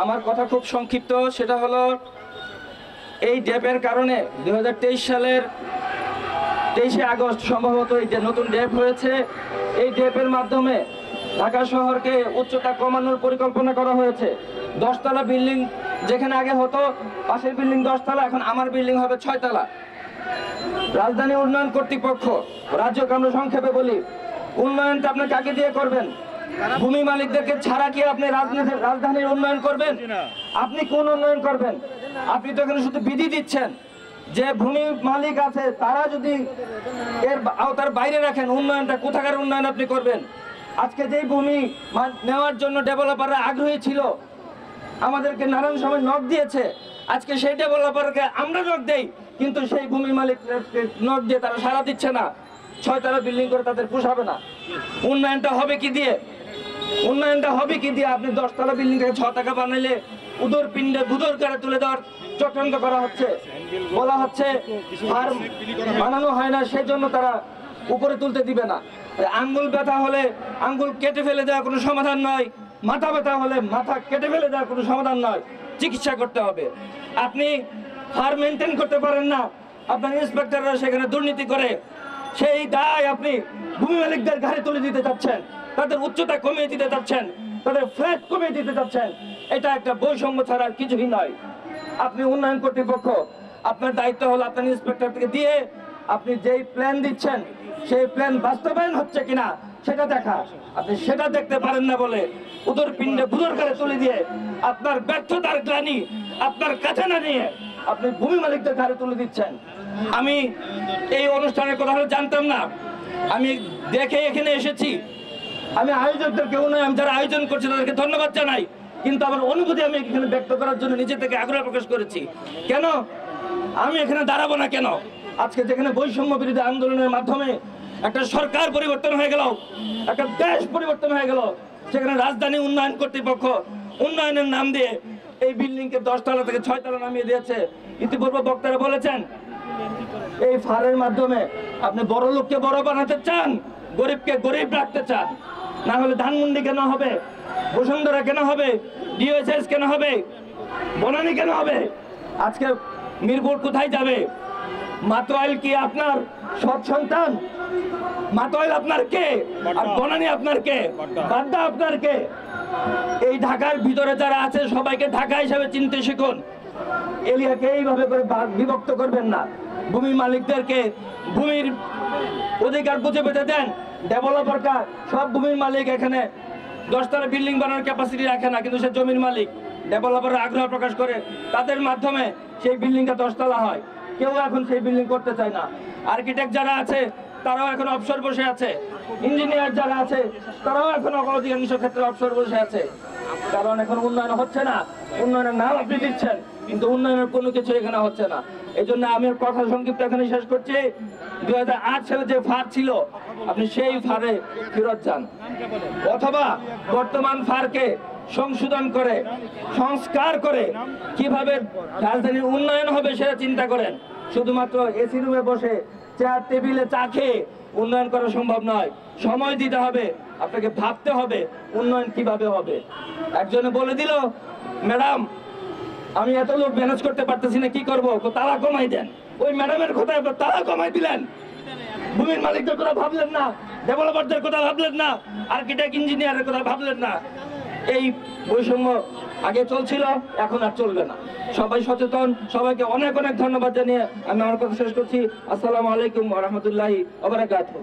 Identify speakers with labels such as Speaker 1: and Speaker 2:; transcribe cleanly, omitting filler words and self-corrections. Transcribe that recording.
Speaker 1: আমার কথা খুব সংক্ষিপ্ত, সেটা হলো এই ড্যাপের কারণে 2023 সালের 23শে আগস্ট সম্ভবত এই যে নতুন ড্যাপ হয়েছে, এই ড্যাপের মাধ্যমে ঢাকা শহরকে উচ্চতা কমানোর পরিকল্পনা করা হয়েছে। 10 তলা বিল্ডিং যেখানে আগে হতো, পাশের বিল্ডিং 10 তলা, এখন আমার বিল্ডিং হবে 6 তলা। রাজধানী উন্নয়ন কর্তৃপক্ষ, রাজ্যকে আমরা সংক্ষেপে বলি, উন্নয়নটা আপনি কাকে দিয়ে করবেন? ভূমি মালিকদেরকে ছাড়া কি আপনি রাজধানীর উন্নয়ন করবেন? আপনি কোন উন্নয়ন করবেন? আপনি তো এখানে শুধু বিধি দিচ্ছেন যে ভূমি মালিক আছে তারা যদি এর আওতার বাইরে রাখেন, উন্নয়নটা কোথাকার উন্নয়ন আপনি করবেন? আজকে যেই ভূমি নেওয়ার জন্য ডেভেলপাররা আগ্রহী ছিল, আমাদেরকে নানান সময় নক দিয়েছে, আজকে সেই ডেভেলপারকে আমরা নক দেই, কিন্তু সেই ভূমি মালিক নক দিয়ে তারা সাড়া দিচ্ছে না। 6 তলা বিল্ডিং করে তাদের পোষাবে না। উন্নয়নটা হবে কি দিয়ে? উন্নয়নটা হবে কি দিয়ে? আপনি 10 তলা বিল্ডিংটাকে 6 টাকা বানাইলে উদর পিণ্ডে বুদর করে তুলে দেওয়ার চক্রান্ত করা হচ্ছে। বলা হচ্ছে ফার্ম বানানো হয় না, সেই জন্য তারা উপরে তুলতে দিবে না। আঙ্গুল ব্যথা হলে আঙ্গুল কেটে ফেলে দেওয়া কোনো সমাধান নয়, মাথা ব্যথা হলে মাথা কেটে ফেলে দেওয়া কোনো সমাধান নয়, চিকিৎসা করতে হবে। আপনি ফার্ম মেনটেন করতে পারেন না, আপনার ইন্সপেক্টররা সেখানে দুর্নীতি করে, সেই দায় আপনি ভূমি মালিকদের ঘাড়ে তুলে দিতে চাচ্ছেন, তাদের উচ্চতা কমিয়ে দিতে চাচ্ছেন, তাদের ফ্ল্যাট কমিয়ে দিতে চাচ্ছেন। এটা একটা বৈষম্য ছাড়া আর কিছুই নয়। আপনি উন্নয়ন কর্তৃপক্ষ, আপনার দায়িত্ব হলো আপনার ইন্সপেক্টরকে দিয়ে আপনি যেই প্ল্যান দিচ্ছেন সেই প্ল্যান বাস্তবায়ন হচ্ছে কিনা সেটা দেখা। আপনি সেটা দেখতে পারেন না বলে উদর পিণ্ডে বুদর করে তুলে দিয়ে আপনার ব্যর্থতার গ্লানি আপনার কাছে না নিয়ে আপনি ভূমি মালিকদের ঘাড়ে তুলে দিচ্ছেন। আমি এই অনুষ্ঠানের কথা জানতাম না, আমি দেখে এখানে এসেছি। আমি আয়োজকদেরকে আমি যারা আয়োজন করছে তাদেরকে ধন্যবাদ জানাই, কিন্তু আমার অনুভূতি আমি এখানে ব্যক্ত করার জন্য নিজে থেকে আগ্রহ প্রকাশ করেছি। কেন আমি এখানে দাঁড়াবো না? কেন আজকে যেখানে বৈষম্য বিরোধী আন্দোলনের মাধ্যমে একটা সরকার পরিবর্তন হয়ে গেল, একটা দেশ পরিবর্তন হয়ে গেল, সেখানে রাজধানী উন্নয়ন কর্তৃপক্ষ উন্নয়নের নাম দিয়ে এই বিল্ডিংকে 10 তলা থেকে 6 তলা নামিয়ে দিয়েছে। ইতিপূর্বে বক্তারা বলেছেন এই ফারের মাধ্যমে আপনি বড় লোককে বড় বানাতে চান, গরিবকে গরিব রাখতে চান। না হলে ধানমন্ডি কেন হবে, বসুন্ধরা কেন হবে, ডিওএসএস কেন হবে, বনানী কেন হবে? আজকে মিরপুর কোথায় যাবে? মাতোয়াইল কি আপনার সৎ সন্তান? মাতোয়াইল আপনার কে? আর বনানী আপনার কে? বাড্ডা আপনার কে? এই ঢাকার ভিতরে যারা আছে সবাইকে ঢাকা হিসাবে চিনতে শিখুন। এরিয়াকে এইভাবে করে বিভক্ত করবেন না। ভূমি মালিকদেরকে ভূমির অধিকার বুঝে পেতে দেন। ডেভেলপারটা সব ভূমির মালিক, এখানে 10 তলা বিল্ডিং বানানোর ক্যাপাসিটি রাখে না, কিন্তু সে জমির মালিক। ডেভেলপাররা আগ্রহ প্রকাশ করে, তাদের মাধ্যমে সেই বিল্ডিংটা 10 তলা হয়। কেউ এখন সেই বিল্ডিং করতে চায় না। আর্কিটেক্ট যারা আছে তারাও এখন অবসর বসে আছে, ইঞ্জিনিয়ার যারা আছে তারাও এখন অধিকাংশ ক্ষেত্রে অবসর বসে আছে, কারণ এখন উন্নয়ন হচ্ছে না। উন্নয়নের নাম আপনি দিচ্ছেন, কিন্তু উন্নয়নের কোনো কিছু এখানে হচ্ছে না। এই জন্য আমি কথা সংক্ষিপ্ত এখানে শেষ করছি। 2008 সালে যে ফার ছিল, আপনি সেই ফারে ফেরত যান, অথবা বর্তমান ফারকে সংশোধন করে সংস্কার করে কিভাবে রাজধানীর উন্নয়ন হবে সেটা চিন্তা করেন। শুধুমাত্র এসি রুমে বসে চেয়ার টেবিলে চা খেয়ে উন্নয়ন করা সম্ভব নয়। সময় দিতে হবে, আপনাকে ভাবতে হবে উন্নয়ন কিভাবে হবে। একজনে বলে দিল, ম্যাডাম আমি এত লোক ম্যানেজ করতে পারতেছি না, কি করবো? তালা কমাই দেন। ওই ম্যাডামের কথায় তালা কমাই দিলেন। ভূমির মালিকদের কথা ভাবলেন না, ডেভেলপারদের কথা ভাবলেন না, আর্কিটেক্ট ইঞ্জিনিয়ারের কথা ভাবলেন না। এই বৈষম্য আগে চলছিল, এখন আর চলবে না। সবাই সচেতন। সবাইকে অনেক অনেক ধন্যবাদ জানিয়ে আমি আমার কথা শেষ করছি। আসসালামু আলাইকুম ওয়া রাহমাতুল্লাহি ওয়া বারাকাতুহু।